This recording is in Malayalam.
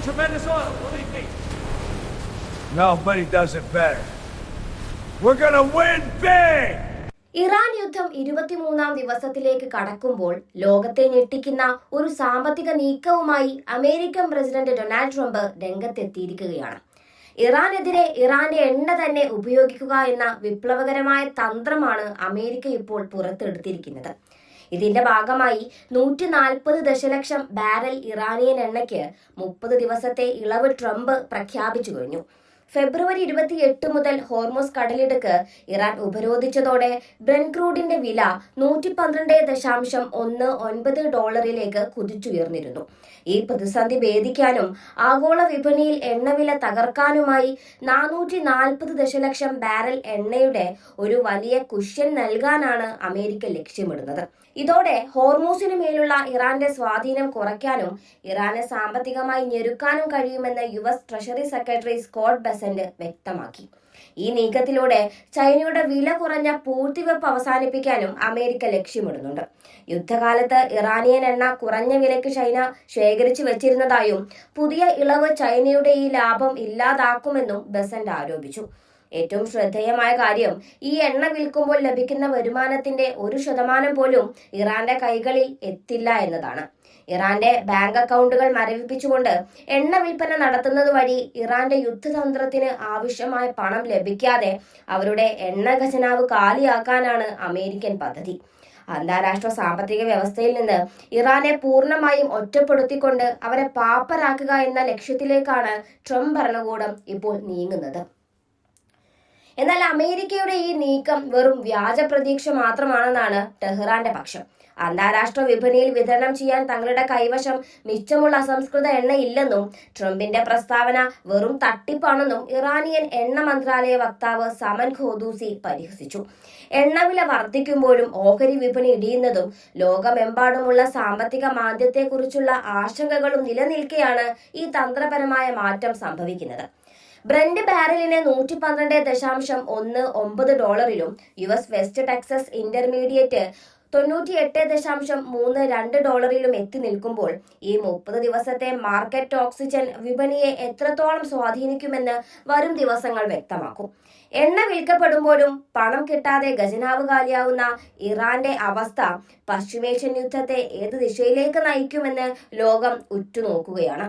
tremendous oil, believe me. Nobody does it better. We're gonna win big! Iran യുദ്ധം 23-ാം ദിവസത്തിലേക്ക് കടക്കുമ്പോൾ ലോകത്തെ ഞെട്ടിക്കുന്ന ഒരു സാമ്പത്തിക നീക്കവുമായി അമേരിക്കൻ പ്രസിഡന്റ് ഡൊണാൾഡ് ട്രംപ് രംഗത്തെത്തിയിരിക്കുകയാണ്. ഇറാനെതിരെ ഇറാന്റെ എണ്ണ തന്നെ ഉപയോഗിക്കുക എന്ന വിപ്ലവകരമായ തന്ത്രമാണ് അമേരിക്ക ഇപ്പോൾ പുറത്തെടുത്തിരിക്കുന്നത്. ഇതിന്റെ ഭാഗമായി 140 ദശലക്ഷം ബാരൽ ഇറാനിയൻ എണ്ണയ്ക്ക് 30 ദിവസത്തെ ഇളവ് ട്രംപ് പ്രഖ്യാപിച്ചു കഴിഞ്ഞു. ഫെബ്രുവരി 28 മുതൽ ഹോർമോസ് കടലിടുക്ക് ഇറാൻ ഉപരോധിച്ചതോടെ ബ്രെന്റ് ക്രൂഡിന്റെ വില $112.19 കുതിച്ചുയർന്നിരുന്നു. ഈ പ്രതിസന്ധി ഭേദിക്കാനും ആഗോള വിപണിയിൽ എണ്ണവില തകർക്കാനുമായി 440 ദശലക്ഷം ബാരൽ എണ്ണയുടെ ഒരു വലിയ കുഷ്യൻ നൽകാനാണ് അമേരിക്ക ലക്ഷ്യമിടുന്നത്. ഇതോടെ ഹോർമൂസിനു മേലുള്ള ഇറാന്റെ സ്വാധീനം കുറയ്ക്കാനും ഇറാനെ സാമ്പത്തികമായി ഞെരുക്കാനും കഴിയുമെന്ന് US treasury secretary Scott Bessent വ്യക്തമാക്കി. ഈ നീക്കത്തിലൂടെ ചൈനയുടെ വില കുറഞ്ഞ പൂഴ്ത്തിവെപ്പ് അവസാനിപ്പിക്കാനും അമേരിക്ക ലക്ഷ്യമിടുന്നുണ്ട്. യുദ്ധകാലത്ത് ഇറാനിയൻ എണ്ണ കുറഞ്ഞ വിലയ്ക്ക് ചൈന ശേഖരിച്ചു വെച്ചിരുന്നതായും പുതിയ ഇളവ് ചൈനയുടെ ഈ ലാഭം ഇല്ലാതാക്കുമെന്നും ബെസന്റ് ആരോപിച്ചു. ഏറ്റവും ശ്രദ്ധേയമായ കാര്യം, ഈ എണ്ണ വിൽക്കുമ്പോൾ ലഭിക്കുന്ന വരുമാനത്തിന്റെ 1% പോലും ഇറാന്റെ കൈകളിൽ എത്തില്ല എന്നതാണ്. ഇറാന്റെ ബാങ്ക് അക്കൗണ്ടുകൾ മരവിപ്പിച്ചുകൊണ്ട് എണ്ണ വിൽപ്പന നടത്തുന്നത് വഴി ഇറാന്റെ യുദ്ധതന്ത്രത്തിന് ആവശ്യമായ പണം ലഭിക്കാതെ അവരുടെ എണ്ണ ഖജനാവ് കാലിയാക്കാനാണ് അമേരിക്കൻ പദ്ധതി. അന്താരാഷ്ട്ര സാമ്പത്തിക വ്യവസ്ഥയിൽ നിന്ന് ഇറാനെ പൂർണ്ണമായും ഒറ്റപ്പെടുത്തിക്കൊണ്ട് അവരെ പാപ്പരാക്കുക എന്ന ലക്ഷ്യത്തിലേക്കാണ് ട്രംപ് ഭരണകൂടം ഇപ്പോൾ നീങ്ങുന്നത്. എന്നാൽ അമേരിക്കയുടെ ഈ നീക്കം വെറും വ്യാജ പ്രതീക്ഷ മാത്രമാണെന്നാണ് ടെഹ്റാന്റെ പക്ഷം. അന്താരാഷ്ട്ര വിപണിയിൽ വിതരണം ചെയ്യാൻ തങ്ങളുടെ കൈവശം മിച്ചമുള്ള അസംസ്കൃത എണ്ണ ഇല്ലെന്നും ട്രംപിന്റെ പ്രസ്താവന വെറും തട്ടിപ്പാണെന്നും ഇറാനിയൻ എണ്ണ മന്ത്രാലയ വക്താവ് സമൻ ഖോദൂസി പരിഹസിച്ചു. എണ്ണവില വർദ്ധിക്കുമ്പോഴും ഓഹരി വിപണി ഇടിയുന്നതും ലോകമെമ്പാടുമുള്ള സാമ്പത്തിക മാന്ദ്യത്തെക്കുറിച്ചുള്ള ആശങ്കകളും നിലനിൽക്കെയാണ് ഈ തന്ത്രപരമായ മാറ്റം സംഭവിക്കുന്നത്. ബ്രെന്റ് ബാരലിന് $112.19 US വെസ്റ്റ് ടെക്സസ് ഇന്റർമീഡിയറ്റ് $98.32 എത്തി നിൽക്കുമ്പോൾ ഈ 30 ദിവസത്തെ മാർക്കറ്റ് ഓക്സിജൻ വിപണിയെ എത്രത്തോളം സ്വാധീനിക്കുമെന്ന് വരും ദിവസങ്ങൾ വ്യക്തമാക്കും. എണ്ണ വിൽക്കപ്പെടുമ്പോഴും പണം കിട്ടാതെ ഖജനാവ് കാലിയാവുന്ന ഇറാന്റെ അവസ്ഥ പശ്ചിമേഷ്യൻ യുദ്ധത്തെ ഏത് ദിശയിലേക്ക് നയിക്കുമെന്ന് ലോകം ഉറ്റുനോക്കുകയാണ്.